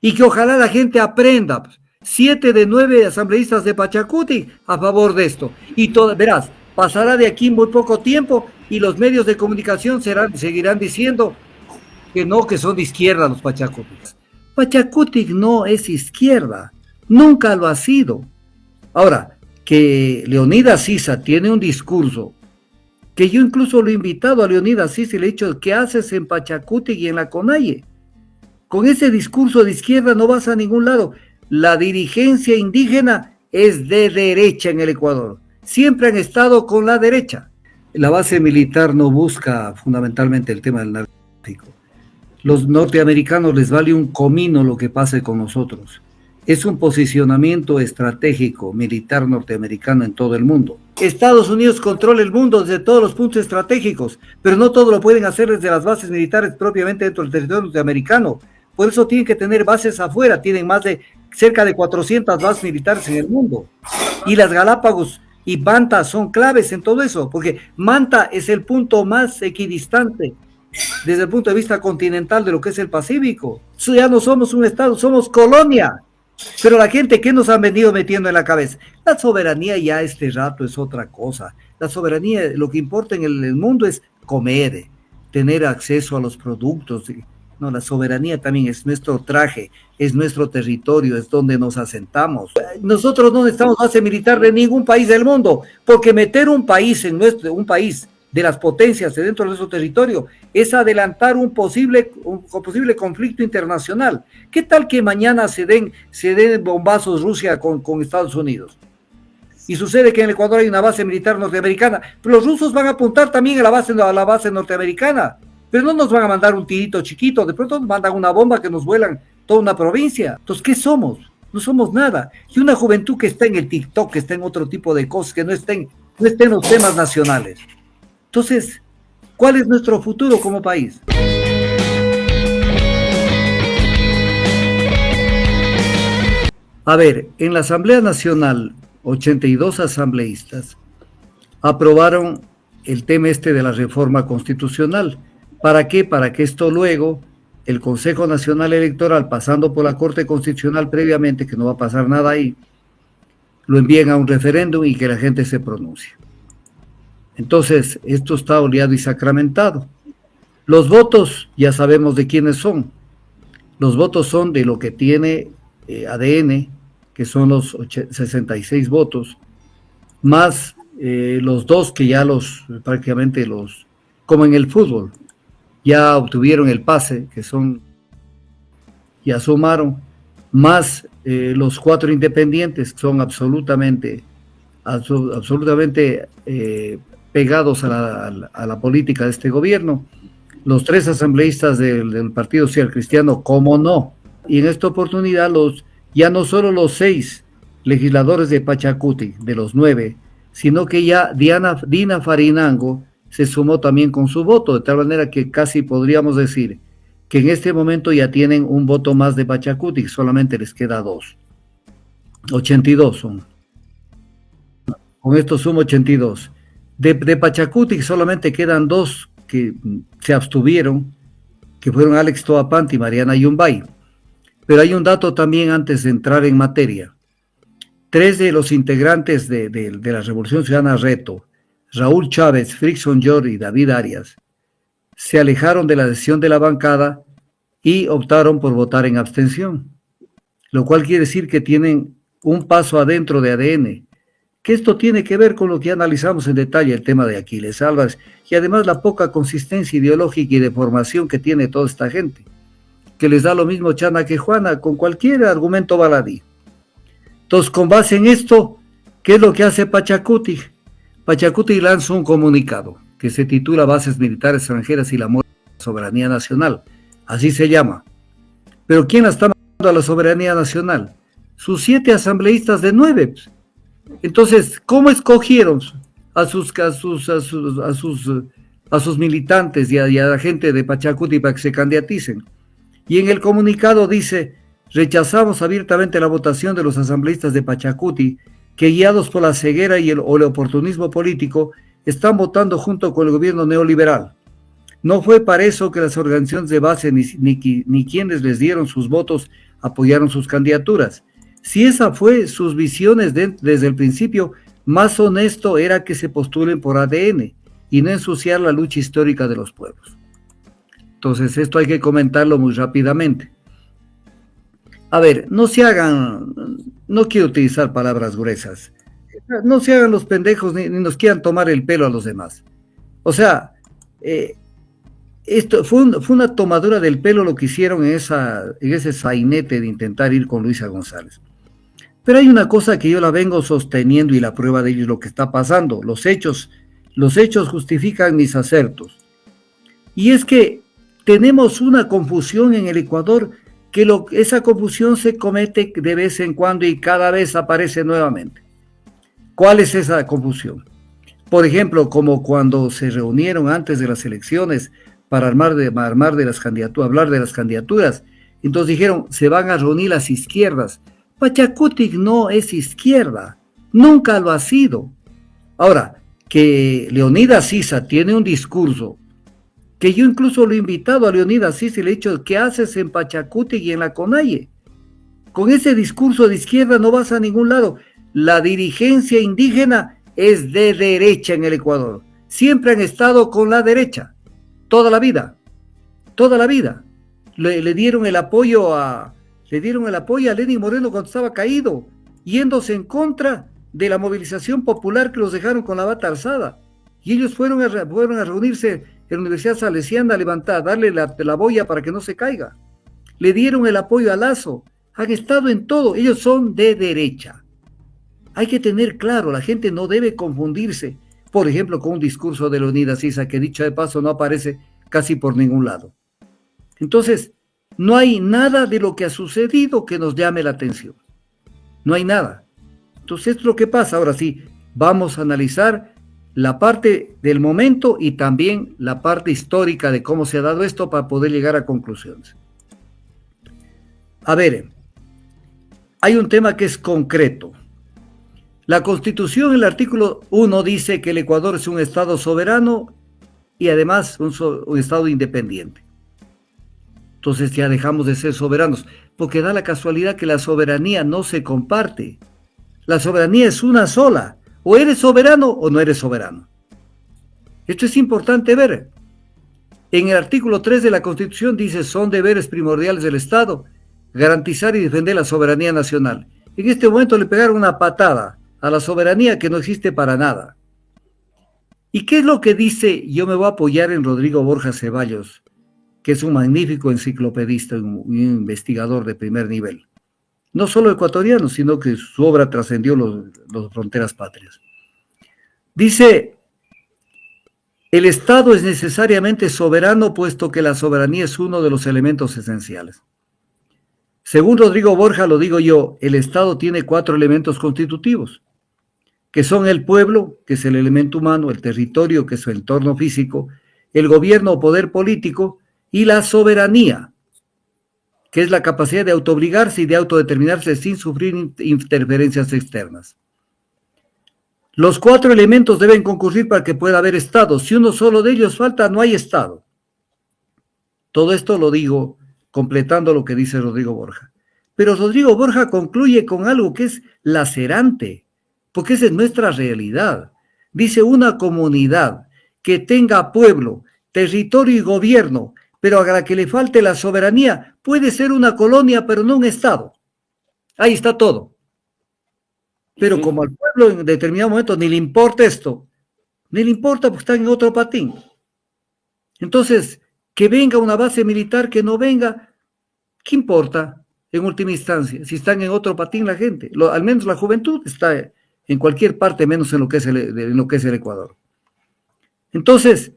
y que ojalá la gente aprenda. 7 de 9 asambleístas de Pachacuti a favor de esto. Y verás, pasará de aquí muy poco tiempo y los medios de comunicación seguirán diciendo que no, que son de izquierda los Pachacutic. Pachacutic no es izquierda, nunca lo ha sido. Ahora, que Leonidas Sisa tiene un discurso, que yo incluso lo he invitado a Leonidas Sisa y le he dicho, ¿qué haces en Pachacutic y en la CONAIE? Con ese discurso de izquierda no vas a ningún lado. La dirigencia indígena es de derecha en el Ecuador. Siempre han estado con la derecha. La base militar no busca fundamentalmente el tema del narcotráfico. Los norteamericanos les vale un comino lo que pase con nosotros. Es un posicionamiento estratégico militar norteamericano en todo el mundo. Estados Unidos controla el mundo desde todos los puntos estratégicos, pero no todo lo pueden hacer desde las bases militares propiamente dentro del territorio norteamericano. Por eso tienen que tener bases afuera, tienen cerca de 400 bases militares en el mundo. Y las Galápagos y Manta son claves en todo eso, porque Manta es el punto más equidistante desde el punto de vista continental de lo que es el Pacífico. Ya no somos un estado, somos colonia. Pero la gente, ¿qué nos han venido metiendo en la cabeza? La soberanía ya este rato es otra cosa. La soberanía, lo que importa en el mundo es comer, tener acceso a los productos. No, la soberanía también es nuestro traje, es nuestro territorio, es donde nos asentamos. Nosotros no necesitamos base militar de ningún país del mundo, porque meter un país un país de las potencias dentro de nuestro territorio es adelantar un posible conflicto internacional. ¿Qué tal que mañana se den bombazos Rusia con Estados Unidos? Y sucede que en el Ecuador hay una base militar norteamericana, pero los rusos van a apuntar también a la base norteamericana, pero no nos van a mandar un tirito chiquito, de pronto nos mandan una bomba que nos vuelan toda una provincia. Entonces, ¿qué somos? No somos nada. Y una juventud que está en el TikTok, que está en otro tipo de cosas, que no estén en los temas nacionales. Entonces, ¿cuál es nuestro futuro como país? A ver, en la Asamblea Nacional, 82 asambleístas aprobaron el tema de la reforma constitucional. ¿Para qué? Para que esto luego, el Consejo Nacional Electoral, pasando por la Corte Constitucional previamente, que no va a pasar nada ahí, lo envíen a un referéndum y que la gente se pronuncie. Entonces, esto está oleado y sacramentado. Los votos, ya sabemos de quiénes son. Los votos son de lo que tiene ADN, que son los 66 votos, más los dos que ya prácticamente como en el fútbol, ya obtuvieron el pase, que ya sumaron, más los 4 independientes, que son absolutamente pegados a la política de este gobierno, los 3 asambleístas del Partido Social Cristiano, cómo no, y en esta oportunidad ya no solo los 6 legisladores de Pachacuti, de los 9, sino que ya Dina Farinango se sumó también con su voto, de tal manera que casi podríamos decir que en este momento ya tienen un voto más de Pachacuti, solamente les queda 2. 82 son. Con esto sumo 82. De Pachacuti solamente quedan 2 que se abstuvieron, que fueron Alex Toapant y Mariana Yumbay. Pero hay un dato también antes de entrar en materia. 3 de los integrantes de la Revolución Ciudadana Reto, Raúl Chávez, Frickson Yor y David Arias, se alejaron de la decisión de la bancada y optaron por votar en abstención, lo cual quiere decir que tienen un paso adentro de ADN, que esto tiene que ver con lo que analizamos en detalle, el tema de Aquiles Álvarez, y además la poca consistencia ideológica y de formación que tiene toda esta gente, que les da lo mismo Chana que Juana, con cualquier argumento baladí. Entonces, con base en esto, ¿qué es lo que hace Pachacuti? Pachacuti lanza un comunicado que se titula Bases Militares Extranjeras y la muerte de la soberanía nacional, así se llama. Pero ¿quién la está mandando a la soberanía nacional? Sus 7 asambleístas de 9. Entonces, ¿cómo escogieron a sus militantes y a la gente de Pachacuti para que se candidaticen? Y en el comunicado dice: rechazamos abiertamente la votación de los asambleístas de Pachacuti, que guiados por la ceguera o el oportunismo político, están votando junto con el gobierno neoliberal. No fue para eso que las organizaciones de base ni quienes les dieron sus votos apoyaron sus candidaturas. Si esa fue sus visiones desde el principio, más honesto era que se postulen por ADN y no ensuciar la lucha histórica de los pueblos. Entonces, esto hay que comentarlo muy rápidamente. A ver, no se hagan, no quiero utilizar palabras gruesas, no se hagan los pendejos ni nos quieran tomar el pelo a los demás. O sea, esto fue una tomadura del pelo lo que hicieron en ese sainete de intentar ir con Luisa González. Pero hay una cosa que yo la vengo sosteniendo y la prueba de ello es lo que está pasando. Los hechos justifican mis acertos. Y es que tenemos una confusión en el Ecuador que esa confusión se comete de vez en cuando y cada vez aparece nuevamente. ¿Cuál es esa confusión? Por ejemplo, como cuando se reunieron antes de las elecciones para hablar de las candidaturas, entonces dijeron, se van a reunir las izquierdas. Pachacutic no es izquierda, nunca lo ha sido. Ahora, que Leonidas Sisa tiene un discurso, que yo incluso lo he invitado a Leonidas Sisa y le he dicho, ¿qué haces en Pachacutic y en la CONAIE? Con ese discurso de izquierda no vas a ningún lado. La dirigencia indígena es de derecha en el Ecuador. Siempre han estado con la derecha, toda la vida. Le dieron el apoyo a Lenín Moreno cuando estaba caído, yéndose en contra de la movilización popular que los dejaron con la bata alzada. Y ellos fueron a reunirse en la Universidad Salesiana a levantar, darle la boya para que no se caiga. Le dieron el apoyo a Lazo. Han estado en todo. Ellos son de derecha. Hay que tener claro, la gente no debe confundirse, por ejemplo, con un discurso de Leonidas Sisa, que dicho de paso no aparece casi por ningún lado. Entonces, no hay nada de lo que ha sucedido que nos llame la atención. No hay nada. Entonces, esto es lo que pasa. Ahora sí, vamos a analizar la parte del momento y también la parte histórica de cómo se ha dado esto para poder llegar a conclusiones. A ver, hay un tema que es concreto. La Constitución, el artículo 1, dice que el Ecuador es un Estado soberano y además un Estado independiente. Entonces ya dejamos de ser soberanos, porque da la casualidad que la soberanía no se comparte. La soberanía es una sola. O eres soberano o no eres soberano. Esto es importante ver. En el artículo 3 de la Constitución dice, son deberes primordiales del Estado garantizar y defender la soberanía nacional. En este momento le pegaron una patada a la soberanía que no existe para nada. ¿Y qué es lo que dice? Yo me voy a apoyar en Rodrigo Borja Ceballos, que es un magnífico enciclopedista, un investigador de primer nivel. No solo ecuatoriano, sino que su obra trascendió las fronteras patrias. Dice, el Estado es necesariamente soberano, puesto que la soberanía es uno de los elementos esenciales. Según Rodrigo Borja, lo digo yo, el Estado tiene 4 elementos constitutivos, que son el pueblo, que es el elemento humano, el territorio, que es su entorno físico, el gobierno o poder político, y la soberanía, que es la capacidad de autoobligarse y de autodeterminarse sin sufrir interferencias externas. Los 4 elementos deben concurrir para que pueda haber Estado. Si uno solo de ellos falta, no hay Estado. Todo esto lo digo completando lo que dice Rodrigo Borja. Pero Rodrigo Borja concluye con algo que es lacerante, porque esa es nuestra realidad. Dice, una comunidad que tenga pueblo, territorio y gobierno, pero a la que le falte la soberanía, puede ser una colonia, pero no un Estado. Ahí está todo. Pero como al pueblo en determinado momento ni le importa esto, ni le importa porque están en otro patín. Entonces, que venga una base militar, que no venga, ¿qué importa en última instancia? Si están en otro patín la gente, al menos la juventud está en cualquier parte, menos en lo que es el Ecuador. Entonces,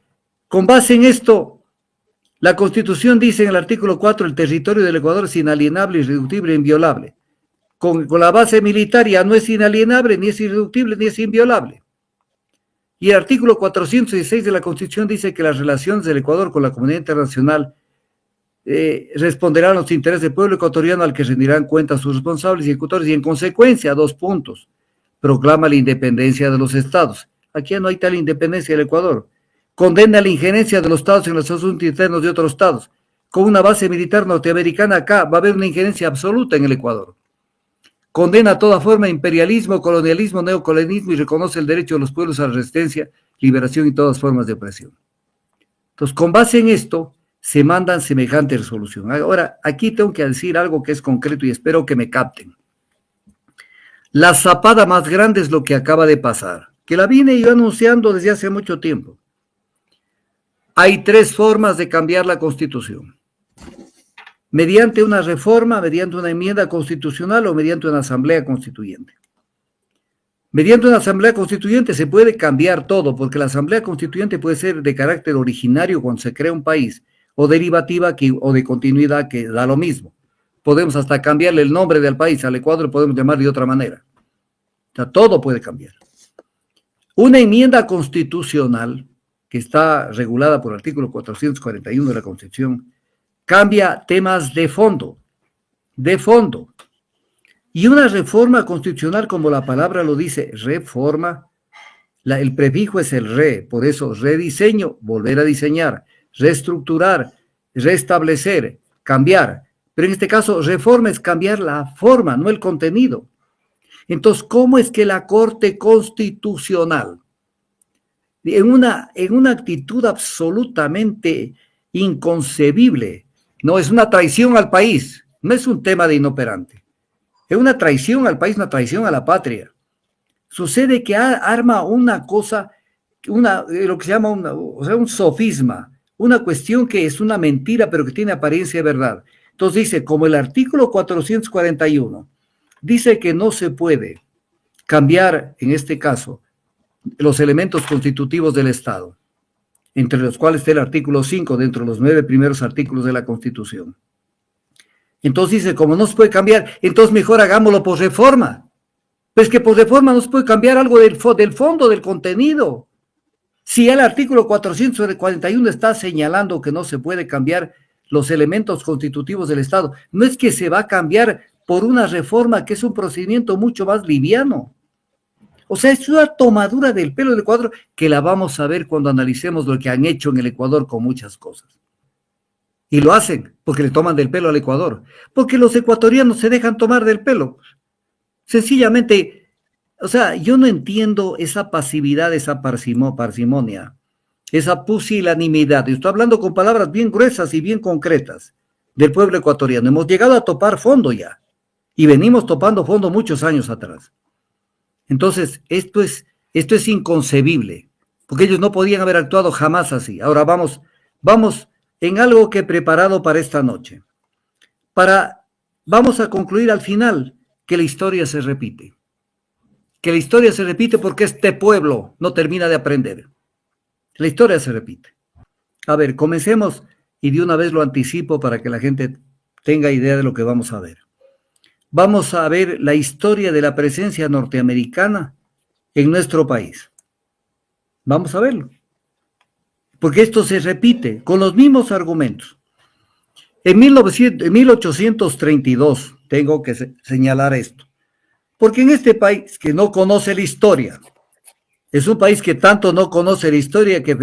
con base en esto, la Constitución dice en el artículo 4, el territorio del Ecuador es inalienable, irreductible e inviolable. Con la base militar ya no es inalienable, ni es irreductible, ni es inviolable. Y el artículo 416 de la Constitución dice que las relaciones del Ecuador con la comunidad internacional responderán a los intereses del pueblo ecuatoriano al que rendirán cuenta sus responsables y ejecutores y en consecuencia, 2 puntos, proclama la independencia de los estados. Aquí ya no hay tal independencia del Ecuador. Condena la injerencia de los estados en los asuntos internos de otros estados. con una base militar norteamericana acá, va a haber una injerencia absoluta en el Ecuador. Condena toda forma de imperialismo, colonialismo, neocolonialismo y reconoce el derecho de los pueblos a la resistencia, liberación y todas formas de opresión. Entonces, con base en esto, se mandan semejante resolución. Ahora, aquí tengo que decir algo que es concreto y espero que me capten. La zapada más grande es lo que acaba de pasar, que la vine yo anunciando desde hace mucho tiempo. Hay tres formas de cambiar la Constitución. Mediante una reforma, mediante una enmienda constitucional o mediante una asamblea constituyente. Mediante una asamblea constituyente se puede cambiar todo, porque la asamblea constituyente puede ser de carácter originario cuando se crea un país, o derivativa o de continuidad, que da lo mismo. Podemos hasta cambiarle el nombre del país, al Ecuador lo podemos llamar de otra manera. O sea, todo puede cambiar. Una enmienda constitucional, que está regulada por el artículo 441 de la Constitución, cambia temas de fondo, de fondo. Y una reforma constitucional, como la palabra lo dice, reforma, el prefijo es el re, por eso rediseño, volver a diseñar, reestructurar, restablecer, cambiar. Pero en este caso, reforma es cambiar la forma, no el contenido. Entonces, ¿cómo es que la Corte Constitucional, en una actitud absolutamente inconcebible, no es una traición al país, no es un tema de inoperante, es una traición al país, una traición a la patria? Sucede que arma una cosa, lo que se llama un sofisma, una cuestión que es una mentira, pero que tiene apariencia de verdad. Entonces dice, como el artículo 441 dice que no se puede cambiar, en este caso, los elementos constitutivos del Estado, entre los cuales está el artículo 5, dentro de los 9 primeros artículos de la Constitución. Entonces dice, como no se puede cambiar, entonces mejor hagámoslo por reforma. Pues que por reforma no se puede cambiar algo del fondo, del contenido. Si el artículo 441 está señalando que no se puede cambiar los elementos constitutivos del Estado, no es que se va a cambiar por una reforma que es un procedimiento mucho más liviano. O sea, es una tomadura del pelo del Ecuador que la vamos a ver cuando analicemos lo que han hecho en el Ecuador con muchas cosas. Y lo hacen porque le toman del pelo al Ecuador, porque los ecuatorianos se dejan tomar del pelo. Sencillamente, o sea, yo no entiendo esa pasividad, esa parsimonia, esa pusilanimidad. Y estoy hablando con palabras bien gruesas y bien concretas del pueblo ecuatoriano. Hemos llegado a topar fondo ya, y venimos topando fondo muchos años atrás. Entonces, esto es inconcebible, porque ellos no podían haber actuado jamás así. Ahora vamos en algo que he preparado para esta noche. Vamos a concluir al final que la historia se repite. Que la historia se repite porque este pueblo no termina de aprender. La historia se repite. A ver, comencemos y de una vez lo anticipo para que la gente tenga idea de lo que vamos a ver. Vamos a ver la historia de la presencia norteamericana en nuestro país. Vamos a verlo. Porque esto se repite con los mismos argumentos. En 1832, tengo que señalar esto, porque en este país que no conoce la historia, es un país que tanto no conoce la historia que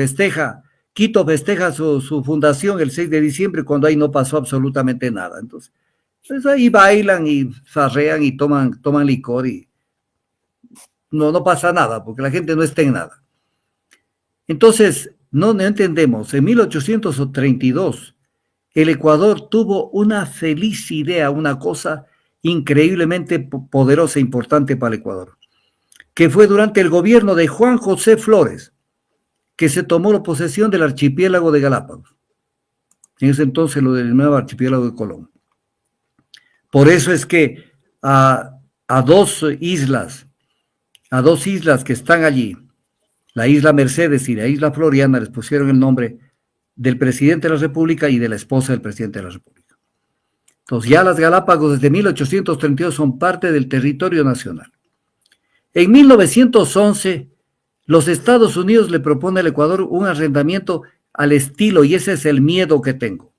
Quito festeja su fundación el 6 de diciembre cuando ahí no pasó absolutamente nada. Entonces, pues ahí bailan y farrean y toman licor y no pasa nada, porque la gente no está en nada. Entonces, no entendemos, en 1832 el Ecuador tuvo una feliz idea, una cosa increíblemente poderosa e importante para el Ecuador, que fue durante el gobierno de Juan José Flores, que se tomó posesión del archipiélago de Galápagos. En ese entonces lo del nuevo archipiélago de Colón. Por eso es que a dos islas que están allí, la isla Mercedes y la isla Floriana, les pusieron el nombre del presidente de la República y de la esposa del presidente de la República. Entonces ya las Galápagos desde 1832 son parte del territorio nacional. En 1911, los Estados Unidos le propone al Ecuador un arrendamiento al estilo, y ese es el miedo que tengo.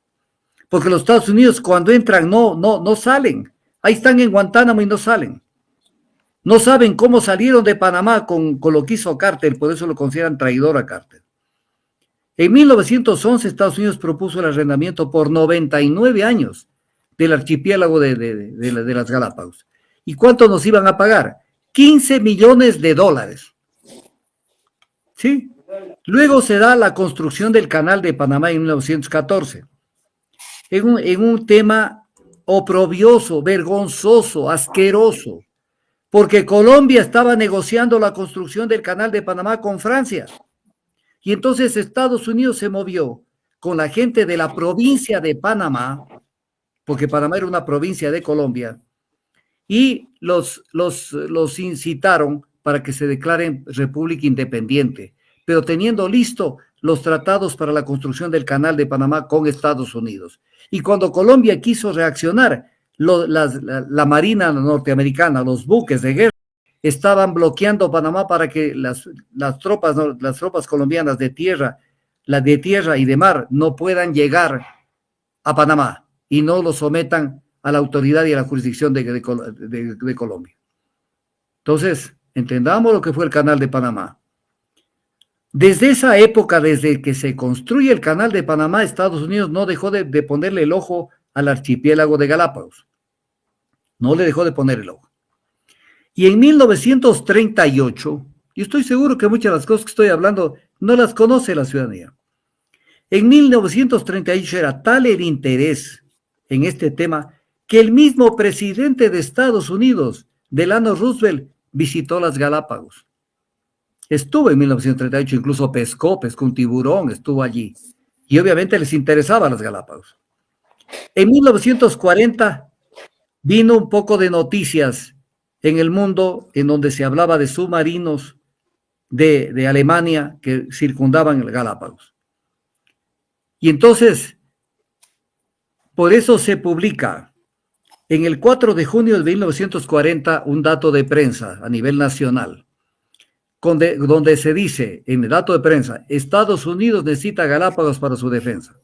Porque los Estados Unidos cuando entran no salen. Ahí están en Guantánamo y no salen. No saben cómo salieron de Panamá con lo que hizo Carter, por eso lo consideran traidor a Carter. En 1911 Estados Unidos propuso el arrendamiento por 99 años del archipiélago de las Galápagos. ¿Y cuánto nos iban a pagar? 15 millones de dólares. ¿Sí? Luego se da la construcción del Canal de Panamá en 1914. En un tema oprobioso, vergonzoso, asqueroso, porque Colombia estaba negociando la construcción del Canal de Panamá con Francia. Y entonces Estados Unidos se movió con la gente de la provincia de Panamá, porque Panamá era una provincia de Colombia, y los incitaron para que se declaren república independiente, pero teniendo listo los tratados para la construcción del Canal de Panamá con Estados Unidos. Y cuando Colombia quiso reaccionar, la Marina norteamericana, los buques de guerra, estaban bloqueando Panamá para que las tropas colombianas de tierra y de mar no puedan llegar a Panamá y no lo sometan a la autoridad y a la jurisdicción de Colombia. Entonces, entendamos lo que fue el Canal de Panamá. Desde esa época, desde que se construye el Canal de Panamá, Estados Unidos no dejó de ponerle el ojo al archipiélago de Galápagos. No le dejó de poner el ojo. Y en 1938, y estoy seguro que muchas de las cosas que estoy hablando no las conoce la ciudadanía. En 1938 era tal el interés en este tema que el mismo presidente de Estados Unidos, Delano Roosevelt, visitó las Galápagos. Estuvo en 1938, incluso pescó un tiburón, estuvo allí. Y obviamente les interesaba las Galápagos. En 1940 vino un poco de noticias en el mundo en donde se hablaba de submarinos de Alemania que circundaban el Galápagos. Y entonces, por eso se publica en el 4 de junio de 1940 un dato de prensa a nivel nacional, donde se dice, en el dato de prensa, Estados Unidos necesita Galápagos para su defensa.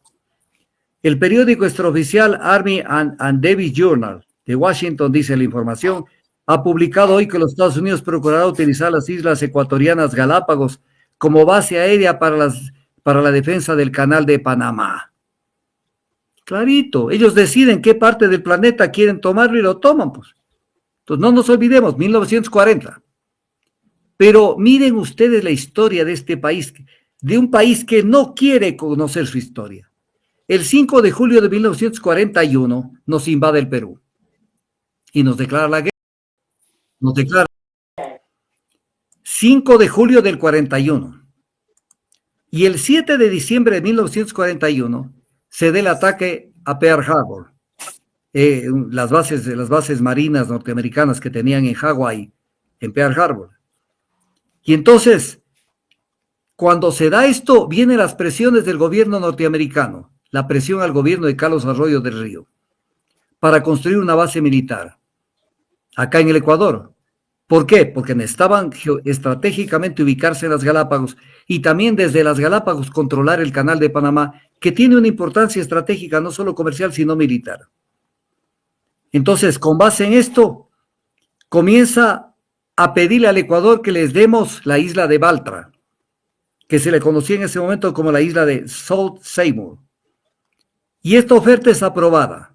El periódico extraoficial Army and Navy Journal de Washington dice la información, ha publicado hoy que los Estados Unidos procurará utilizar las islas ecuatorianas Galápagos como base aérea para la defensa del Canal de Panamá. Clarito, ellos deciden qué parte del planeta quieren tomarlo y lo toman, pues. Entonces no nos olvidemos, 1940. Pero miren ustedes la historia de este país, de un país que no quiere conocer su historia. El 5 de julio de 1941 nos invade el Perú y nos declara la guerra. Nos declara 5 de julio del 41. Y el 7 de diciembre de 1941 se da el ataque a Pearl Harbor, las bases marinas norteamericanas que tenían en Hawái, en Pearl Harbor. Y entonces, cuando se da esto, vienen las presiones del gobierno norteamericano, la presión al gobierno de Carlos Arroyo del Río, para construir una base militar acá en el Ecuador. ¿Por qué? Porque necesitaban estratégicamente ubicarse en las Galápagos y también desde las Galápagos controlar el Canal de Panamá, que tiene una importancia estratégica no solo comercial, sino militar. Entonces, con base en esto, comienza a pedirle al Ecuador que les demos la isla de Baltra, que se le conocía en ese momento como la isla de Sault Seymour. Y esta oferta es aprobada.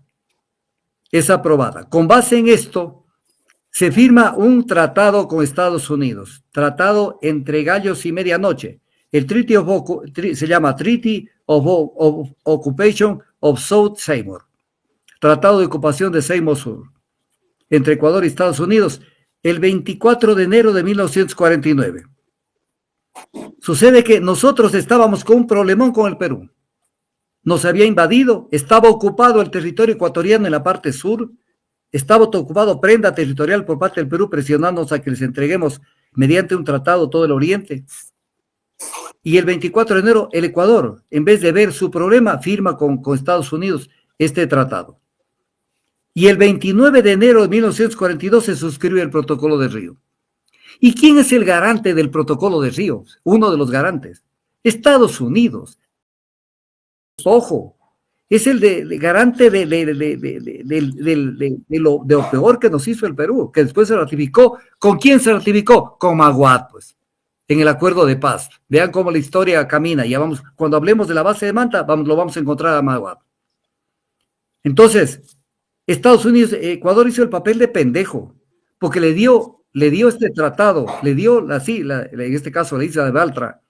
Es aprobada. Con base en esto, se firma un tratado con Estados Unidos, tratado entre gallos y medianoche. El se llama Treaty of Occupation of Sault Seymour, Tratado de Ocupación de Seymour Sur, entre Ecuador y Estados Unidos, el 24 de enero de 1949. Sucede que nosotros estábamos con un problemón con el Perú. Nos había invadido, estaba ocupado el territorio ecuatoriano en la parte sur, estaba ocupado prenda territorial por parte del Perú, presionándonos a que les entreguemos mediante un tratado todo el oriente. Y el 24 de enero, el Ecuador, en vez de ver su problema, firma con Estados Unidos este tratado. Y el 29 de enero de 1942 se suscribe el Protocolo de Río. ¿Y quién es el garante del Protocolo de Río? Uno de los garantes. Estados Unidos. Ojo. Es el garante de lo peor que nos hizo el Perú, que después se ratificó. ¿Con quién se ratificó? Con Maguad, pues. en el acuerdo de paz. Vean cómo la historia camina. Ya vamos, cuando hablemos de la base de Manta, lo vamos a encontrar a Maguab. Entonces, Estados Unidos, Ecuador hizo el papel de pendejo, porque le dio este tratado, le dio, en este caso, la isla de Baltra,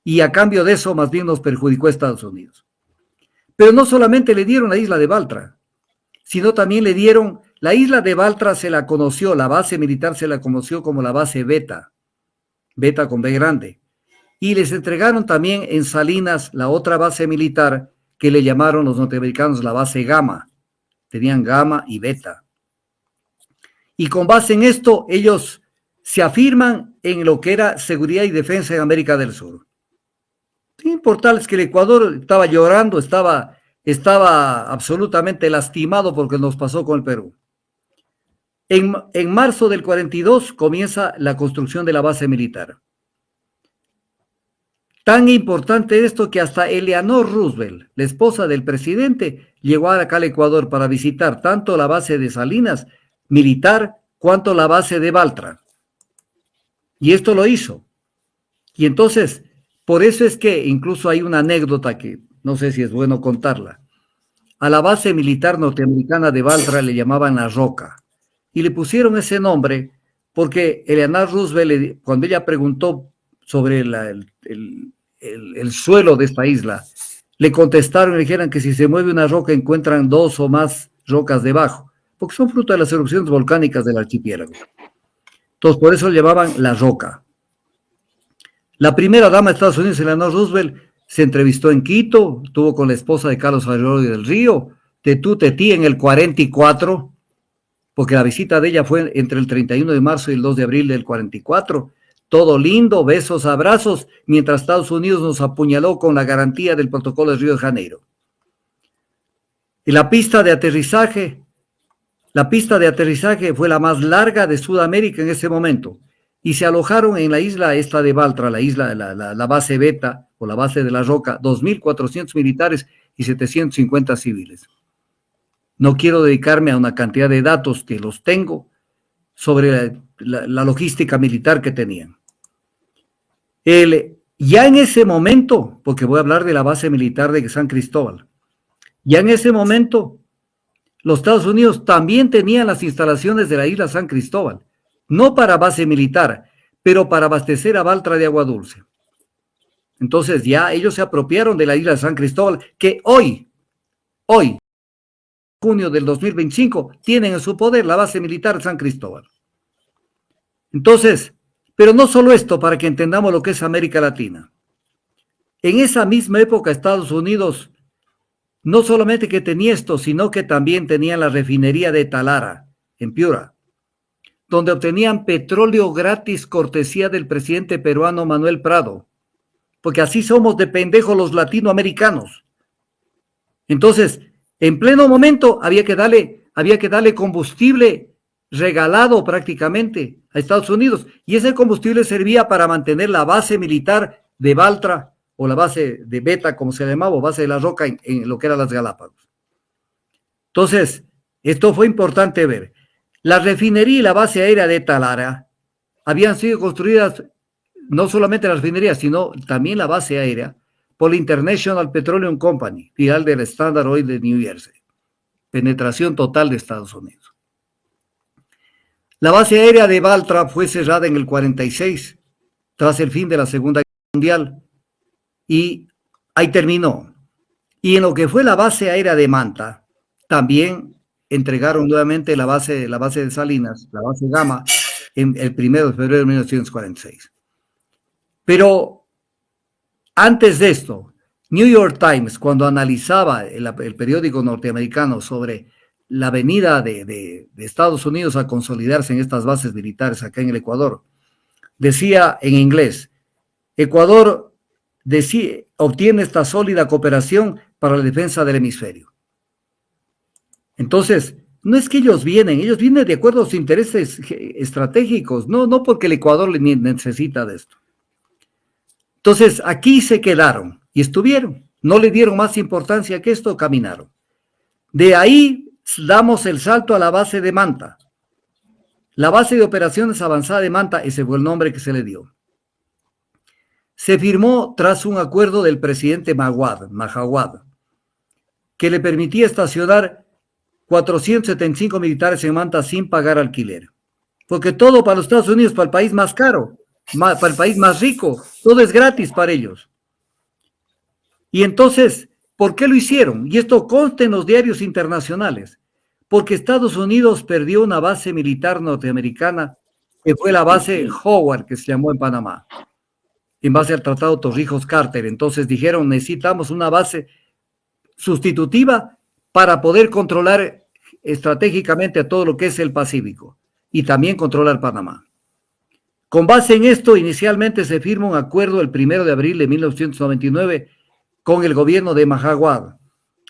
y a cambio de eso, más bien nos perjudicó a Estados Unidos. Pero no solamente le dieron la isla de Baltra, sino también le dieron, la isla de Baltra se la conoció, la base militar se la conoció como la base Beta, Beta con B grande, y les entregaron también en Salinas la otra base militar que le llamaron los norteamericanos la base Gamma, tenían Gamma y Beta. Y con base en esto, ellos se afirman en lo que era seguridad y defensa en América del Sur. Sin importarles que el Ecuador estaba llorando, estaba absolutamente lastimado porque nos pasó con el Perú. En marzo del 42 comienza la construcción de la base militar. Tan importante esto que hasta Eleanor Roosevelt, la esposa del presidente, llegó acá al Ecuador para visitar tanto la base de Salinas militar cuanto la base de Baltra. Y esto lo hizo. Y entonces, por eso es que incluso hay una anécdota que no sé si es bueno contarla. A la base militar norteamericana de Baltra le llamaban La Roca. Y le pusieron ese nombre porque Eleanor Roosevelt, cuando ella preguntó sobre el suelo de esta isla, le contestaron y le dijeron que si se mueve una roca encuentran 2 o más rocas debajo, porque son fruto de las erupciones volcánicas del archipiélago. Entonces, por eso le llamaban La Roca. La primera dama de Estados Unidos, Eleanor Roosevelt, se entrevistó en Quito, estuvo con la esposa de Carlos Arroyo del Río, Tetú en el 44, porque la visita de ella fue entre el 31 de marzo y el 2 de abril del 44. Todo lindo, besos, abrazos, mientras Estados Unidos nos apuñaló con la garantía del protocolo de Río de Janeiro. Y la pista de aterrizaje fue la más larga de Sudamérica en ese momento. Y se alojaron en la isla esta de Baltra, la base Beta o la base de La Roca, 2.400 militares y 750 civiles. No quiero dedicarme a una cantidad de datos que los tengo sobre la logística militar que tenían. Ya en ese momento, porque voy a hablar de la base militar de San Cristóbal, ya en ese momento los Estados Unidos también tenían las instalaciones de la isla San Cristóbal, no para base militar, pero para abastecer a Baltra de agua dulce. Entonces ya ellos se apropiaron de la isla de San Cristóbal, que hoy, junio del 2025, tienen en su poder la base militar de San Cristóbal. Entonces, pero no solo esto, para que entendamos lo que es América Latina. En esa misma época, Estados Unidos, no solamente que tenía esto, sino que también tenía la refinería de Talara, en Piura, donde obtenían petróleo gratis cortesía del presidente peruano Manuel Prado, porque así somos de pendejos los latinoamericanos. Entonces, en pleno momento había que darle combustible regalado prácticamente a Estados Unidos, y ese combustible servía para mantener la base militar de Baltra o la base de Beta, como se llamaba, o base de La Roca en lo que eran las Galápagos. Entonces, esto fue importante ver. La refinería y la base aérea de Talara habían sido construidas, no solamente la refinería, sino también la base aérea, por la International Petroleum Company, filial del Standard Oil de New Jersey. Penetración total de Estados Unidos. La base aérea de Baltra fue cerrada en el 46, tras el fin de la Segunda Guerra Mundial, y ahí terminó. Y en lo que fue la base aérea de Manta, también entregaron nuevamente la base de Salinas, la base Gamma, en el 1 de febrero de 1946. Pero antes de esto, New York Times, cuando analizaba el periódico norteamericano sobre la venida de Estados Unidos a consolidarse en estas bases militares acá en el Ecuador, decía en inglés, Ecuador obtiene esta sólida cooperación para la defensa del hemisferio. Entonces, no es que ellos vienen de acuerdo a sus intereses estratégicos, no porque el Ecuador necesita de esto. Entonces, aquí se quedaron y estuvieron, no le dieron más importancia que esto, caminaron. De ahí damos el salto a la base de Manta. La base de operaciones avanzada de Manta, ese fue el nombre que se le dio. se firmó tras un acuerdo del presidente Mahawad, que le permitía estacionar 475 militares en Manta sin pagar alquiler. Porque todo para los Estados Unidos, para el país más caro, para el país más rico, todo es gratis para ellos. Y entonces, ¿por qué lo hicieron? Y esto consta en los diarios internacionales. Porque Estados Unidos perdió una base militar norteamericana, que fue la base Howard, que se llamó en Panamá, en base al Tratado Torrijos-Carter. Entonces dijeron, necesitamos una base sustitutiva para poder controlar estratégicamente a todo lo que es el Pacífico y también controlar Panamá. Con base en esto, inicialmente se firma un acuerdo el 1 de abril de 1999 con el gobierno de Mahawad,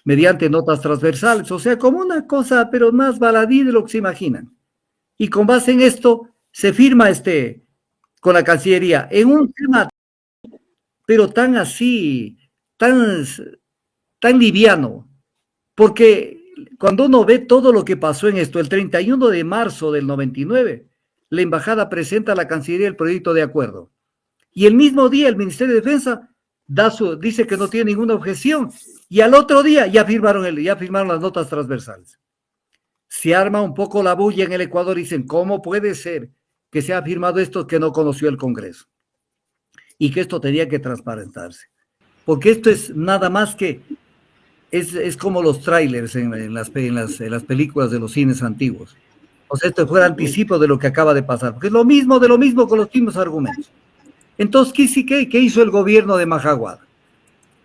mediante notas transversales, o sea, como una cosa, pero más baladí de lo que se imaginan. Y con base en esto, se firma con la Cancillería, en un tema, pero tan así, tan liviano, porque cuando uno ve todo lo que pasó en esto, el 31 de marzo del 99, la embajada presenta a la Cancillería el proyecto de acuerdo. Y el mismo día el Ministerio de Defensa dice que no tiene ninguna objeción. Y al otro día ya firmaron las notas transversales. Se arma un poco la bulla en el Ecuador y dicen, ¿cómo puede ser que se ha firmado esto que no conoció el Congreso? Y que esto tenía que transparentarse. Porque esto es nada más que, es como los trailers en las películas de los cines antiguos. O sea, esto fue el anticipo de lo que acaba de pasar, porque es lo mismo de lo mismo con los mismos argumentos. Entonces, ¿qué hizo el gobierno de Mahawad?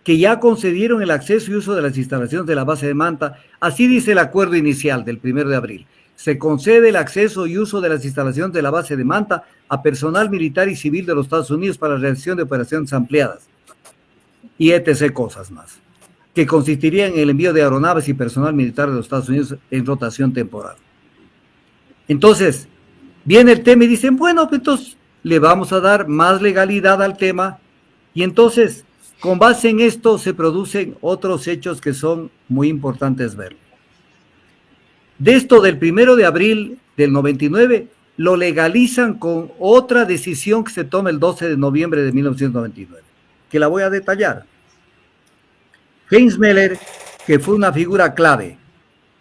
Que ya concedieron el acceso y uso de las instalaciones de la base de Manta. Así dice el acuerdo inicial del 1 de abril. Se concede el acceso y uso de las instalaciones de la base de Manta a personal militar y civil de los Estados Unidos para la realización de operaciones ampliadas y etc. cosas más, que consistirían en el envío de aeronaves y personal militar de los Estados Unidos en rotación temporal. Entonces, viene el tema y dicen, bueno, pues entonces le vamos a dar más legalidad al tema, y entonces, con base en esto, se producen otros hechos que son muy importantes ver. De esto del 1 de abril del 99, lo legalizan con otra decisión que se toma el 12 de noviembre de 1999, que la voy a detallar. Heinz Meller, que fue una figura clave,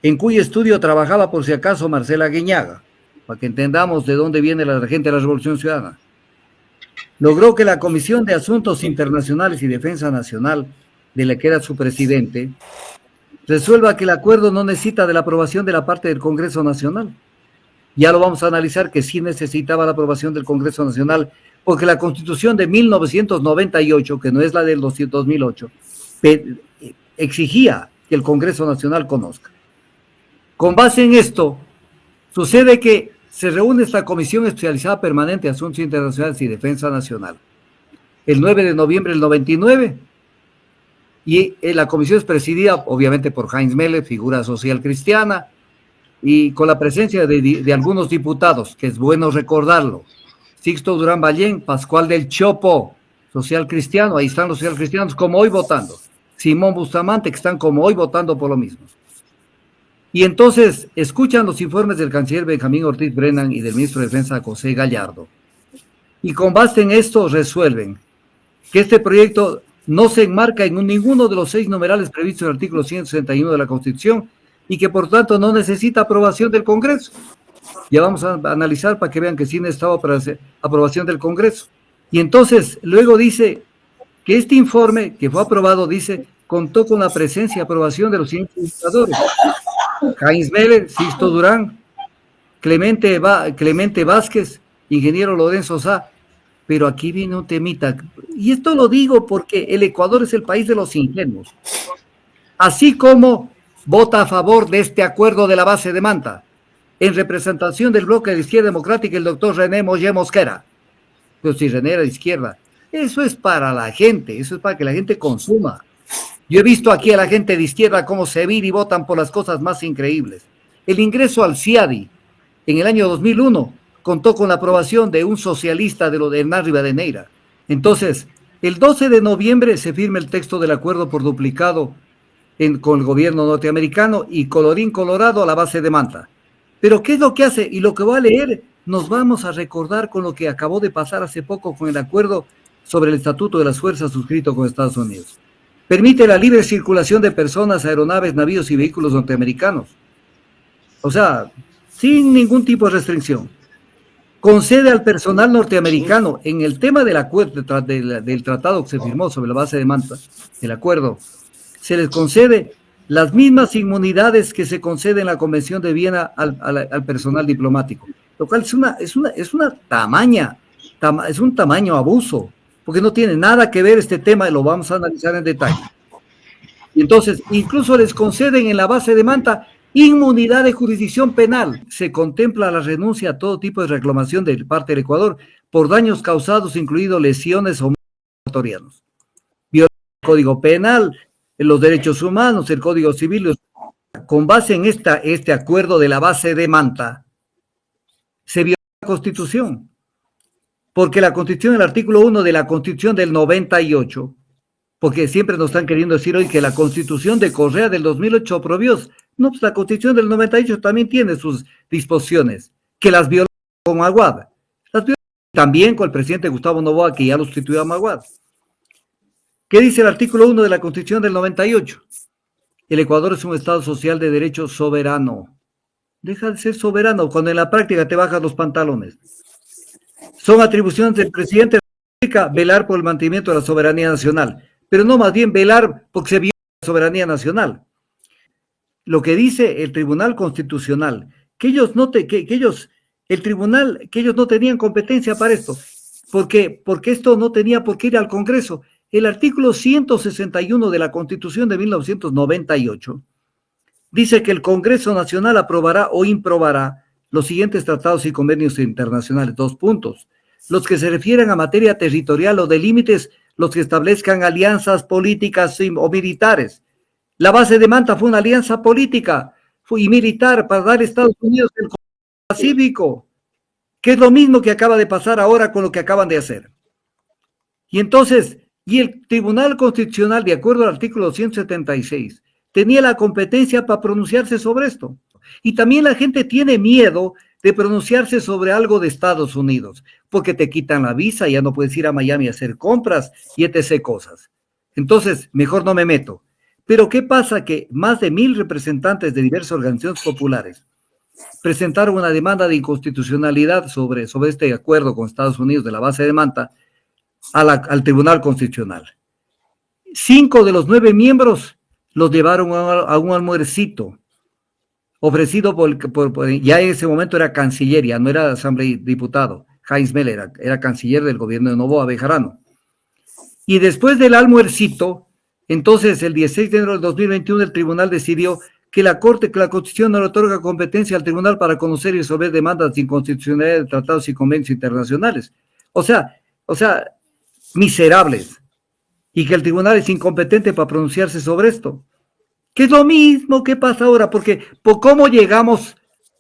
en cuyo estudio trabajaba por si acaso Marcela Guiñaga, para que entendamos de dónde viene la gente de la Revolución Ciudadana, logró que la Comisión de Asuntos Internacionales y Defensa Nacional, de la que era su presidente, resuelva que el acuerdo no necesita de la aprobación de la parte del Congreso Nacional. Ya lo vamos a analizar que sí necesitaba la aprobación del Congreso Nacional, porque la Constitución de 1998, que no es la del 2008, exigía que el Congreso Nacional conozca. Con base en esto, sucede que se reúne esta Comisión Especializada Permanente de Asuntos Internacionales y Defensa Nacional el 9 de noviembre del 99, y la comisión es presidida obviamente por Heinz Meller, figura social cristiana, y con la presencia de algunos diputados, que es bueno recordarlo: Sixto Durán Ballén, Pascual del Chopo, social cristiano, ahí están los social cristianos como hoy votando, Simón Bustamante, que están como hoy votando por lo mismo. Y entonces escuchan los informes del canciller Benjamín Ortiz Brennan y del ministro de Defensa José Gallardo. Y con base en esto resuelven que este proyecto no se enmarca en ninguno de los 6 numerales previstos en el artículo 161 de la Constitución y que por tanto no necesita aprobación del Congreso. Ya vamos a analizar para que vean que sí necesitaba aprobación del Congreso. Y entonces luego dice que este informe que fue aprobado, dice, contó con la presencia y aprobación de los siguientes legisladores: Heinz Meller, Sixto Durán, Clemente Vázquez, ingeniero Lorenzo Sá. Pero aquí viene un temita, y esto lo digo porque el Ecuador es el país de los ingenuos. Así como vota a favor de este acuerdo de la base de Manta, en representación del bloque de Izquierda Democrática, el doctor René Mollé Mosquera. Pero si René era de izquierda, eso es para la gente, eso es para que la gente consuma. Yo he visto aquí a la gente de izquierda cómo se vive y votan por las cosas más increíbles. El ingreso al CIADI en el año 2001 contó con la aprobación de un socialista de Hernán Rivadeneira. Entonces, el 12 de noviembre se firma el texto del acuerdo por duplicado con el gobierno norteamericano y colorín colorado a la base de Manta. Pero ¿qué es lo que hace? Y lo que voy a leer, nos vamos a recordar con lo que acabó de pasar hace poco con el acuerdo sobre el Estatuto de las Fuerzas suscrito con Estados Unidos. Permite la libre circulación de personas, aeronaves, navíos y vehículos norteamericanos. O sea, sin ningún tipo de restricción. Concede al personal norteamericano, en el tema del acuerdo, del tratado que se firmó sobre la base de Manta, el acuerdo, se les concede las mismas inmunidades que se conceden en la Convención de Viena al personal diplomático, lo cual es un tamaño abuso, porque no tiene nada que ver este tema y lo vamos a analizar en detalle. Y entonces, incluso les conceden en la base de Manta inmunidad de jurisdicción penal. Se contempla la renuncia a todo tipo de reclamación de parte del Ecuador por daños causados, incluidos lesiones o ecuatorianos. Viola el Código Penal, los derechos humanos, el Código Civil. Con base en este acuerdo de la base de Manta, se viola la Constitución. Porque la Constitución, el artículo 1 de la Constitución del 98, porque siempre nos están queriendo decir hoy que la Constitución de Correa del 2008 prohibió. No, pues la Constitución del 98 también tiene sus disposiciones, que las violó con Maguad. Las violó también con el presidente Gustavo Noboa, que ya lo sustituyó a Maguad. ¿Qué dice el artículo 1 de la Constitución del 98? El Ecuador es un Estado social de derecho soberano. Deja de ser soberano cuando en la práctica te bajas los pantalones. Son atribuciones del presidente de la República velar por el mantenimiento de la soberanía nacional, pero no más bien velar porque se viola la soberanía nacional. Lo que dice el Tribunal Constitucional, que ellos no tenían competencia para esto, porque esto no tenía por qué ir al Congreso. El artículo 161 de la Constitución de 1998 dice que el Congreso Nacional aprobará o improbará los siguientes tratados y convenios internacionales. 2 puntos. Los que se refieran a materia territorial o de límites, los que establezcan alianzas políticas o militares. La base de Manta fue una alianza política y militar para dar a Estados Unidos el Pacífico, que es lo mismo que acaba de pasar ahora con lo que acaban de hacer. Y entonces, el Tribunal Constitucional, de acuerdo al artículo 176, tenía la competencia para pronunciarse sobre esto. Y también la gente tiene miedo de pronunciarse sobre algo de Estados Unidos, porque te quitan la visa, ya no puedes ir a Miami a hacer compras y etc. cosas. Entonces, mejor no me meto. Pero ¿qué pasa? Que más de 1,000 representantes de diversas organizaciones populares presentaron una demanda de inconstitucionalidad sobre este acuerdo con Estados Unidos de la base de Manta al Tribunal Constitucional. 5 de los 9 miembros los llevaron a un almuercito ofrecido ya en ese momento era canciller, ya no era asamblea diputado. Heinz Meller era canciller del gobierno de Noboa Bejarano. Y después del almuercito, entonces el 16 de enero del 2021 el tribunal decidió que la Constitución no le otorga competencia al tribunal para conocer y resolver demandas de inconstitucionalidad de tratados y convenios internacionales. O sea, miserables. Y que el tribunal es incompetente para pronunciarse sobre esto. Que es lo mismo que pasa ahora, porque ¿cómo llegamos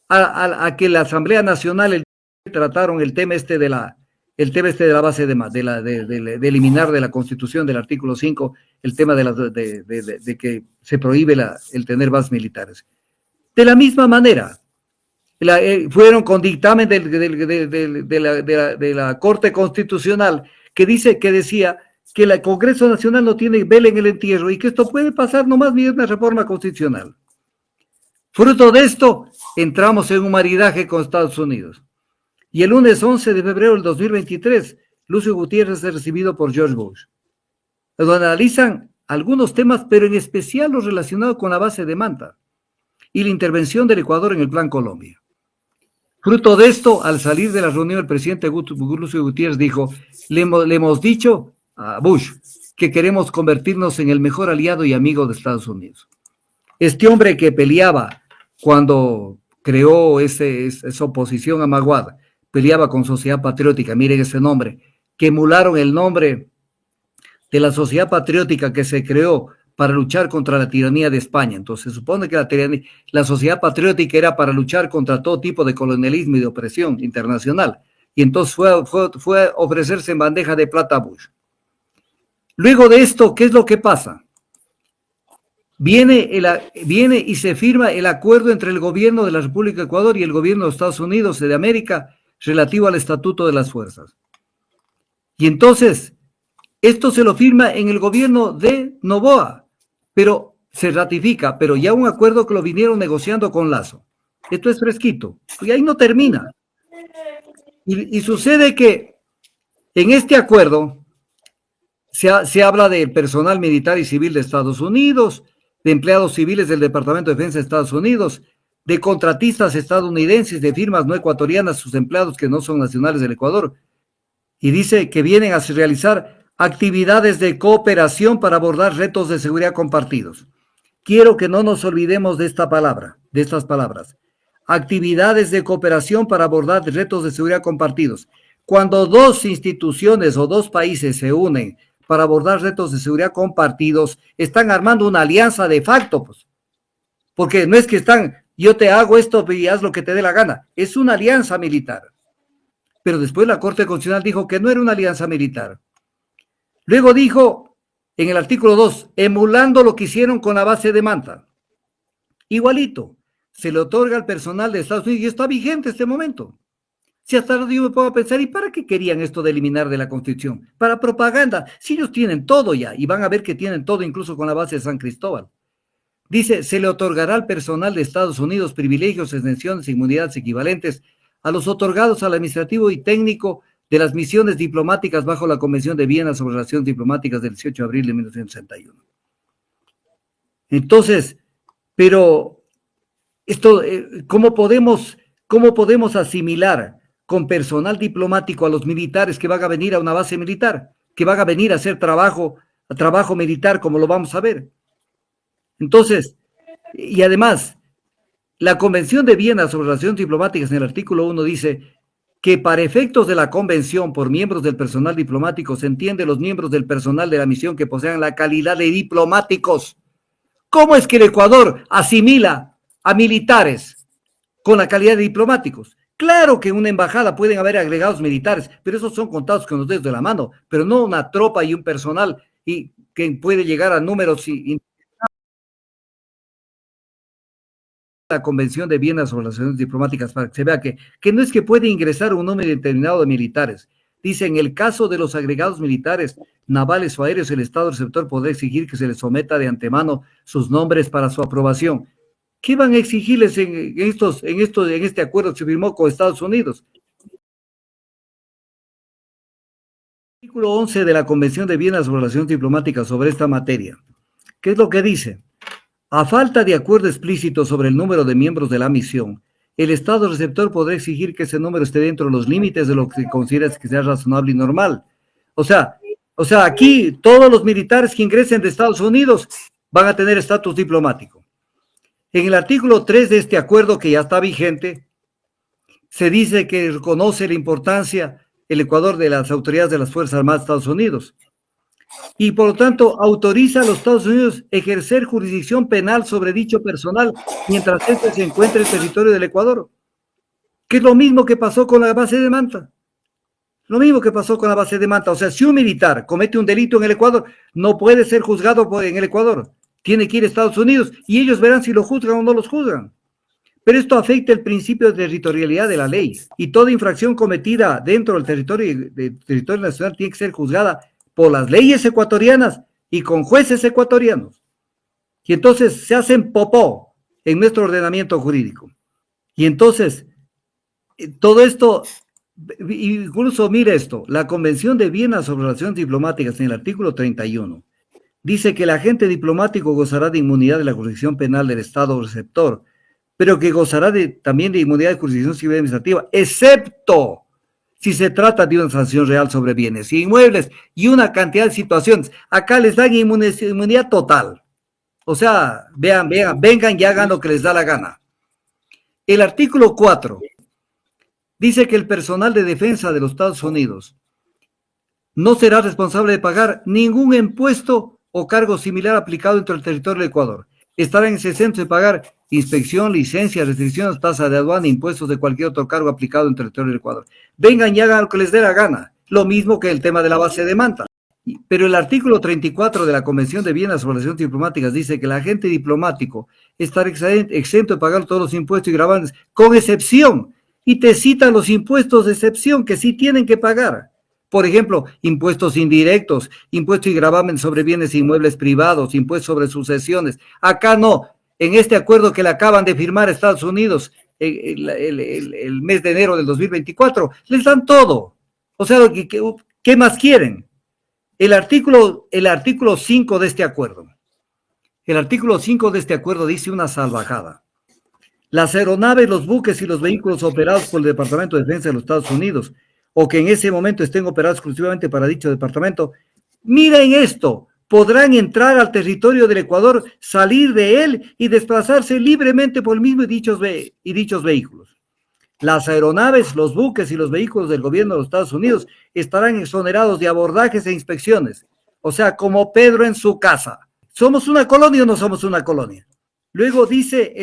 a que la Asamblea Nacional trataron el tema este de la base de eliminar de la Constitución del artículo 5 el tema de que se prohíbe el tener bases militares? De la misma manera, fueron con dictamen de la Corte Constitucional que decía que el Congreso Nacional no tiene vela en el entierro y que esto puede pasar nomás mediante una reforma constitucional. Fruto de esto, entramos en un maridaje con Estados Unidos. Y el lunes 11 de febrero del 2023, Lucio Gutiérrez es recibido por George Bush, donde analizan algunos temas, pero en especial los relacionados con la base de Manta y la intervención del Ecuador en el Plan Colombia. Fruto de esto, al salir de la reunión, el presidente Lucio Gutiérrez dijo, le hemos dicho a Bush que queremos convertirnos en el mejor aliado y amigo de Estados Unidos. Este hombre que peleaba cuando creó esa oposición a Maguad, peleaba con Sociedad Patriótica, miren ese nombre, que emularon el nombre de la Sociedad Patriótica que se creó para luchar contra la tiranía de España. Entonces se supone que la Sociedad Patriótica era para luchar contra todo tipo de colonialismo y de opresión internacional. Y entonces fue a ofrecerse en bandeja de plata a Bush. Luego de esto, ¿qué es lo que pasa? Viene y se firma el acuerdo entre el gobierno de la República de Ecuador y el gobierno de Estados Unidos de América relativo al Estatuto de las Fuerzas. Y entonces Esto se lo firma en el gobierno de Noboa, pero se ratifica, pero ya un acuerdo que lo vinieron negociando con Lazo. Esto es fresquito, y ahí no termina. Y sucede que en este acuerdo se habla del personal militar y civil de Estados Unidos, de empleados civiles del Departamento de Defensa de Estados Unidos, de contratistas estadounidenses, de firmas no ecuatorianas, sus empleados que no son nacionales del Ecuador, y dice que vienen a realizar actividades de cooperación para abordar retos de seguridad compartidos. Quiero que no nos olvidemos de esta palabra, de estas palabras. Actividades de cooperación para abordar retos de seguridad compartidos. Cuando dos instituciones o dos países se unen para abordar retos de seguridad compartidos, están armando una alianza de facto, pues. Porque no es que están, yo te hago esto y haz lo que te dé la gana. Es una alianza militar. Pero después la Corte Constitucional dijo que no era una alianza militar. Luego dijo, en el artículo 2, emulando lo que hicieron con la base de Manta. Igualito, se le otorga al personal de Estados Unidos y está vigente este momento. Si hasta ahora yo me pongo a pensar, ¿y para qué querían esto de eliminar de la Constitución? Para propaganda. Si ellos tienen todo ya, y van a ver que tienen todo incluso con la base de San Cristóbal. Dice, se le otorgará al personal de Estados Unidos privilegios, exenciones e inmunidades equivalentes a los otorgados al administrativo y técnico de las misiones diplomáticas bajo la Convención de Viena sobre Relaciones Diplomáticas del 18 de abril de 1961. Entonces, pero esto, ¿cómo podemos asimilar con personal diplomático a los militares que van a venir a una base militar, que van a venir a hacer trabajo militar, como lo vamos a ver? Entonces, y además, la Convención de Viena sobre Relaciones Diplomáticas en el artículo 1 dice que para efectos de la convención por miembros del personal diplomático se entiende los miembros del personal de la misión que posean la calidad de diplomáticos. ¿Cómo es que el Ecuador asimila a militares con la calidad de diplomáticos? Claro que en una embajada pueden haber agregados militares, pero esos son contados con los dedos de la mano, pero no una tropa y un personal y que puede llegar a números la Convención de Viena sobre las Relaciones Diplomáticas para que se vea que no es que puede ingresar un número determinado de militares. Dice, en el caso de los agregados militares, navales o aéreos, el Estado receptor podrá exigir que se les someta de antemano sus nombres para su aprobación. ¿Qué van a exigirles en este acuerdo que se firmó con Estados Unidos? Artículo 11 de la Convención de Viena sobre Relaciones Diplomáticas sobre esta materia. ¿Qué es lo que dice? A falta de acuerdo explícito sobre el número de miembros de la misión, el Estado receptor podrá exigir que ese número esté dentro de los límites de lo que considera que sea razonable y normal. O sea, aquí todos los militares que ingresen de Estados Unidos van a tener estatus diplomático. En el artículo 3 de este acuerdo, que ya está vigente, se dice que reconoce la importancia el Ecuador de las autoridades de las Fuerzas Armadas de Estados Unidos. Y por lo tanto autoriza a los Estados Unidos ejercer jurisdicción penal sobre dicho personal mientras éste se encuentre en el territorio del Ecuador, que es lo mismo que pasó con la base de Manta. Lo mismo que pasó con la base de Manta. O sea, si un militar comete un delito en el Ecuador, no puede ser juzgado en el Ecuador. Tiene que ir a Estados Unidos y ellos verán si lo juzgan o no los juzgan. Pero esto afecta el principio de territorialidad de la ley y toda infracción cometida dentro del territorio nacional tiene que ser juzgada por las leyes ecuatorianas y con jueces ecuatorianos. Y entonces se hacen popó en nuestro ordenamiento jurídico. Y entonces, todo esto, incluso mire esto, la Convención de Viena sobre Relaciones Diplomáticas en el artículo 31 dice que el agente diplomático gozará de inmunidad de la jurisdicción penal del Estado receptor, pero que gozará también de inmunidad de jurisdicción civil administrativa, excepto si se trata de una sanción real sobre bienes y inmuebles y una cantidad de situaciones. Acá les dan inmunidad total. O sea, vean, vengan y hagan lo que les da la gana. El artículo 4 dice que el personal de defensa de los Estados Unidos no será responsable de pagar ningún impuesto o cargo similar aplicado dentro del territorio del Ecuador. Estarán exentos de pagar inspección, licencia, restricciones, tasa de aduana, impuestos de cualquier otro cargo aplicado en el territorio del Ecuador. Vengan y hagan lo que les dé la gana. Lo mismo que el tema de la base de Manta. Pero el artículo 34 de la Convención de Viena sobre Relaciones Diplomáticas dice que el agente diplomático estará exento de pagar todos los impuestos y gravames, con excepción, y te citan los impuestos de excepción que sí tienen que pagar, Por ejemplo, impuestos indirectos, impuestos y gravamen sobre bienes inmuebles privados, impuestos sobre sucesiones. Acá no. En este acuerdo que le acaban de firmar Estados Unidos el mes de enero del 2024, les dan todo. O sea, ¿qué más quieren? El artículo 5 de este acuerdo. El artículo 5 de este acuerdo dice una salvajada. Las aeronaves, los buques y los vehículos operados por el Departamento de Defensa de los Estados Unidos o que en ese momento estén operados exclusivamente para dicho departamento, miren esto, podrán entrar al territorio del Ecuador, salir de él y desplazarse libremente por el mismo y dichos vehículos. Las aeronaves, los buques y los vehículos del gobierno de los Estados Unidos estarán exonerados de abordajes e inspecciones. O sea, como Pedro en su casa. ¿Somos una colonia o no somos una colonia? Luego dice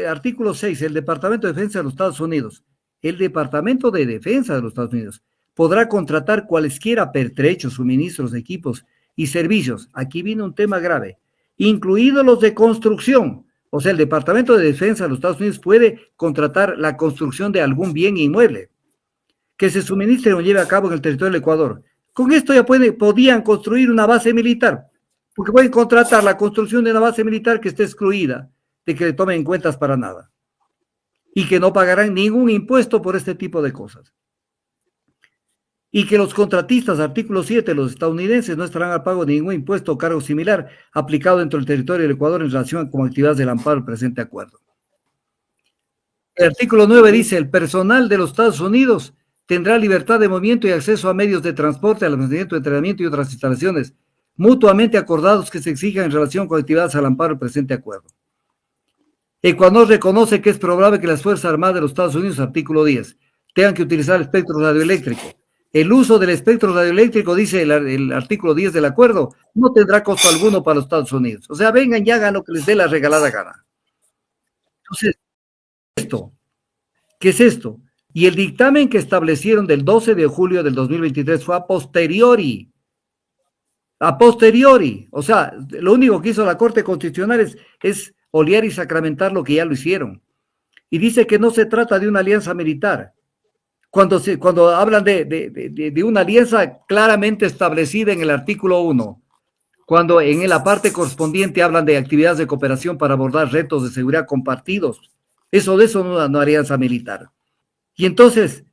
artículo 6, el Departamento de Defensa de los Estados Unidos. El Departamento de Defensa de los Estados Unidos podrá contratar cualesquiera pertrechos, suministros, equipos y servicios. Aquí viene un tema grave, incluidos los de construcción. O sea, el Departamento de Defensa de los Estados Unidos puede contratar la construcción de algún bien inmueble que se suministre o lleve a cabo en el territorio del Ecuador. Con esto ya podían construir una base militar, porque pueden contratar la construcción de una base militar que esté excluida de que le tomen en cuentas para nada y que no pagarán ningún impuesto por este tipo de cosas. Y que los contratistas, artículo 7, los estadounidenses no estarán al pago de ningún impuesto o cargo similar aplicado dentro del territorio del Ecuador en relación con actividades del amparo del presente acuerdo. El artículo 9 dice, el personal de los Estados Unidos tendrá libertad de movimiento y acceso a medios de transporte, almacenamiento, entrenamiento y otras instalaciones mutuamente acordados que se exijan en relación con actividades al amparo del presente acuerdo. Ecuador reconoce que es probable que las Fuerzas Armadas de los Estados Unidos, artículo 10, tengan que utilizar el espectro radioeléctrico. El uso del espectro radioeléctrico, dice el artículo 10 del acuerdo, no tendrá costo alguno para los Estados Unidos. O sea, vengan y hagan lo que les dé la regalada gana. Entonces, ¿qué es esto? Y el dictamen que establecieron del 12 de julio del 2023 fue a posteriori. A posteriori. O sea, lo único que hizo la Corte Constitucional es olear y sacramentar lo que ya lo hicieron. Y dice que no se trata de una alianza militar. Cuando hablan de una alianza claramente establecida en el artículo 1, cuando en la parte correspondiente hablan de actividades de cooperación para abordar retos de seguridad compartidos, de eso no alianza militar. Y entonces,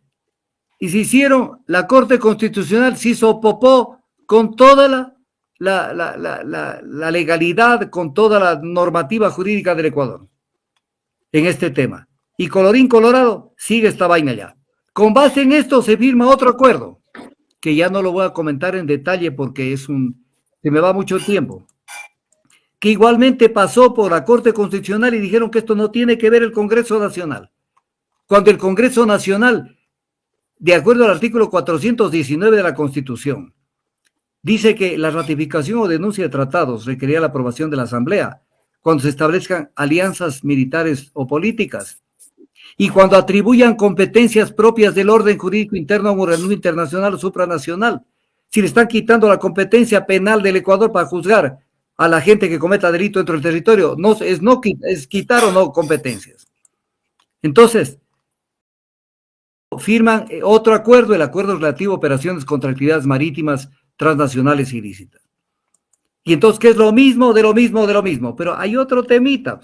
y se hicieron, la Corte Constitucional se hizo popó con toda la legalidad, con toda la normativa jurídica del Ecuador en este tema. Y colorín colorado, sigue esta vaina ya. Con base en esto se firma otro acuerdo, que ya no lo voy a comentar en detalle porque se me va mucho tiempo, que igualmente pasó por la Corte Constitucional y dijeron que esto no tiene que ver el Congreso Nacional. Cuando el Congreso Nacional, de acuerdo al artículo 419 de la Constitución, dice que la ratificación o denuncia de tratados requería la aprobación de la Asamblea cuando se establezcan alianzas militares o políticas y cuando atribuyan competencias propias del orden jurídico interno a un organismo internacional o supranacional. Si le están quitando la competencia penal del Ecuador para juzgar a la gente que cometa delito dentro del territorio, es quitar o no competencias. Entonces, firman otro acuerdo, el acuerdo relativo a operaciones contra actividades marítimas transnacionales ilícitas. Y entonces, ¿qué es lo mismo de lo mismo de lo mismo? Pero hay otro temita,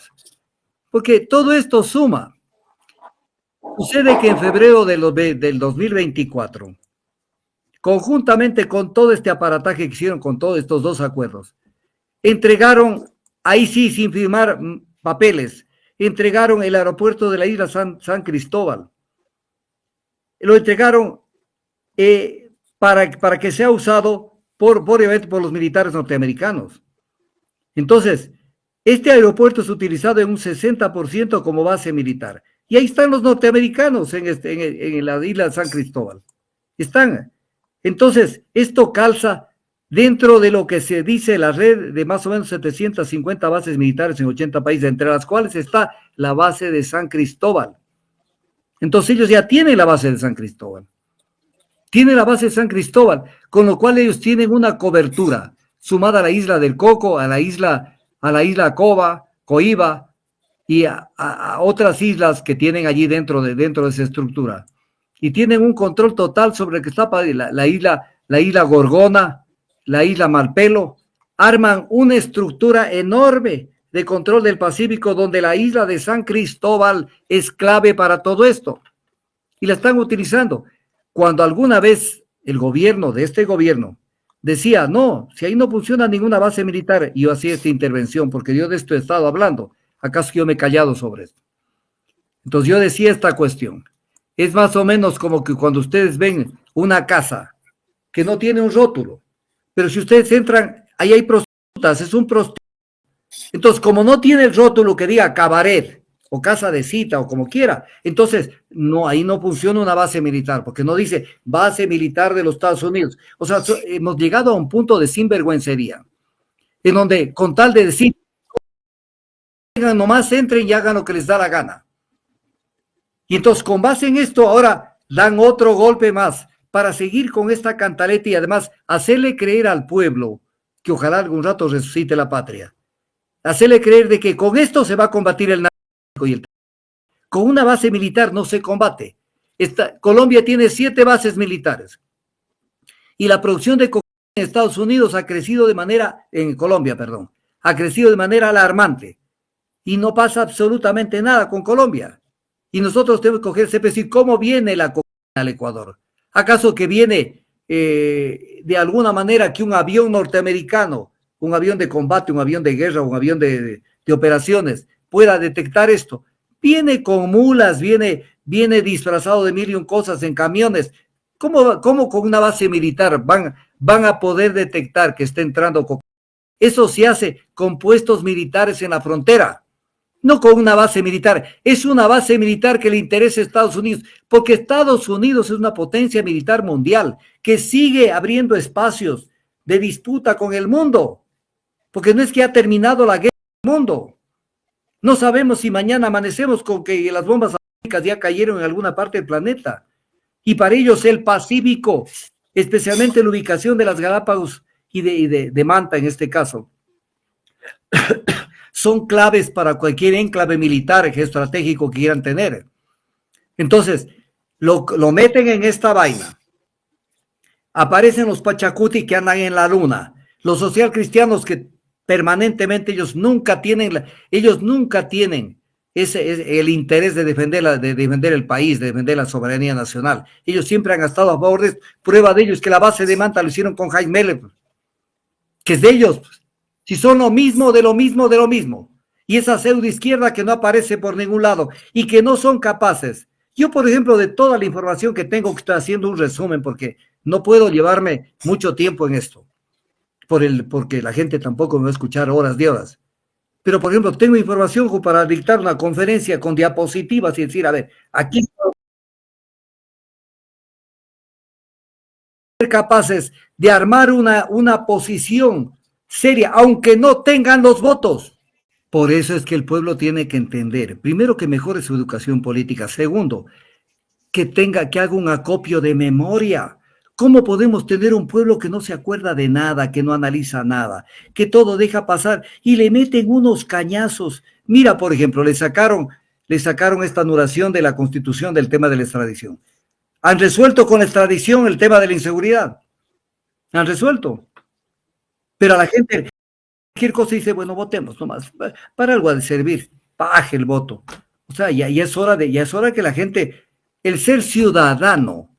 porque todo esto suma. Sucede que en febrero del 2024, conjuntamente con todo este aparataje que hicieron con todos estos dos acuerdos, entregaron, ahí sí, sin firmar papeles, entregaron el aeropuerto de la isla San Cristóbal. Lo entregaron para que sea usado obviamente por los militares norteamericanos. Entonces, este aeropuerto es utilizado en un 60% como base militar. Y ahí están los norteamericanos en la isla de San Cristóbal. Están. Entonces, esto calza dentro de lo que se dice la red de más o menos 750 bases militares en 80 países, entre las cuales está la base de San Cristóbal. Entonces ellos ya tienen la base de San Cristóbal. Tienen la base de San Cristóbal, con lo cual ellos tienen una cobertura sumada a la isla del Coco, a la isla Coiba y a otras islas que tienen allí dentro de esa estructura. Y tienen un control total sobre el que está la isla la isla Gorgona, la isla Malpelo, arman una estructura enorme de control del Pacífico donde la isla de San Cristóbal es clave para todo esto. Y la están utilizando. Cuando alguna vez el gobierno de este gobierno decía, no, si ahí no funciona ninguna base militar, y yo hacía esta intervención porque yo de esto he estado hablando, ¿acaso yo me he callado sobre esto? Entonces yo decía esta cuestión. Es más o menos como que cuando ustedes ven una casa que no tiene un rótulo, pero si ustedes entran, ahí hay prostitutas, es un prostíbulo. Entonces, como no tiene el rótulo que diga cabaret o casa de cita o como quiera, entonces no, ahí no funciona una base militar, porque no dice base militar de los Estados Unidos. O sea, hemos llegado a un punto de sinvergüencería, en donde con tal de decir, nomás entren y hagan lo que les da la gana. Y entonces, con base en esto, ahora dan otro golpe más para seguir con esta cantaleta y además hacerle creer al pueblo que ojalá algún rato resucite la patria. Hacerle creer de que con esto se va a combatir el narcotráfico y el con una base militar no se combate. Colombia tiene 7 bases militares y la producción de cocaína en Estados Unidos ha crecido de manera, en Colombia, perdón, ha crecido de manera alarmante y no pasa absolutamente nada con Colombia. Y nosotros tenemos que coger, decir, ¿cómo viene la cocaína al Ecuador? ¿Acaso que viene de alguna manera que un avión norteamericano, un avión de combate, un avión de guerra, un avión de operaciones pueda detectar esto? Viene con mulas, viene disfrazado de mil y un cosas en camiones. ¿Cómo con una base militar van a poder detectar que está entrando cocaína? Eso se hace con puestos militares en la frontera, no con una base militar. Es una base militar que le interesa a Estados Unidos, porque Estados Unidos es una potencia militar mundial que sigue abriendo espacios de disputa con el mundo, porque no es que ha terminado la guerra del mundo. No sabemos si mañana amanecemos con que las bombas atómicas ya cayeron en alguna parte del planeta. Y para ellos el Pacífico, especialmente la ubicación de las Galápagos y de Manta en este caso, son claves para cualquier enclave militar estratégico que quieran tener. Entonces, lo meten en esta vaina. Aparecen los Pachacuti que andan en la luna, los socialcristianos que permanentemente ellos nunca tienen el interés de defender el país, de defender la soberanía nacional. Ellos siempre han estado a favor de esto. Prueba de ello es que la base de Manta lo hicieron con Jaime Mele, que es de ellos. Si son lo mismo, de lo mismo, de lo mismo. Y esa pseudo izquierda que no aparece por ningún lado y que no son capaces. Yo, por ejemplo, de toda la información que tengo, que estoy haciendo un resumen porque no puedo llevarme mucho tiempo en esto, porque la gente tampoco me va a escuchar horas de horas. Pero, por ejemplo, tengo información para dictar una conferencia con diapositivas y decir, a ver, aquí ser capaces de armar una posición seria, aunque no tengan los votos. Por eso es que el pueblo tiene que entender, primero, que mejore su educación política. Segundo, que haga un acopio de memoria. ¿Cómo podemos tener un pueblo que no se acuerda de nada, que no analiza nada, que todo deja pasar y le meten unos cañazos? Mira, por ejemplo, le sacaron esta anulación de la Constitución del tema de la extradición. Han resuelto con la extradición el tema de la inseguridad. Han resuelto. Pero a la gente, cualquier cosa dice, bueno, votemos nomás, para algo ha de servir, baje el voto. O sea, ya es hora que la gente, el ser ciudadano,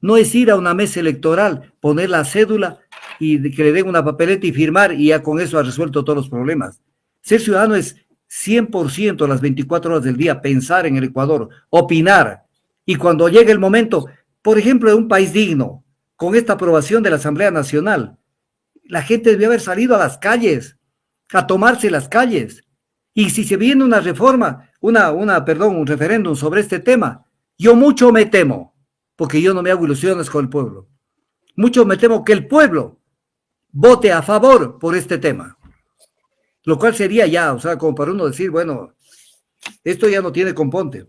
no es ir a una mesa electoral, poner la cédula y que le den una papeleta y firmar y ya con eso ha resuelto todos los problemas. Ser ciudadano es 100% las 24 horas del día pensar en el Ecuador, opinar. Y cuando llegue el momento, por ejemplo, de un país digno, con esta aprobación de la Asamblea Nacional, la gente debió haber salido a las calles, a tomarse las calles. Y si se viene una reforma, un referéndum sobre este tema, yo mucho me temo, porque yo no me hago ilusiones con el pueblo, mucho me temo que el pueblo vote a favor por este tema, lo cual sería ya, o sea, como para uno decir, bueno, esto ya no tiene componte.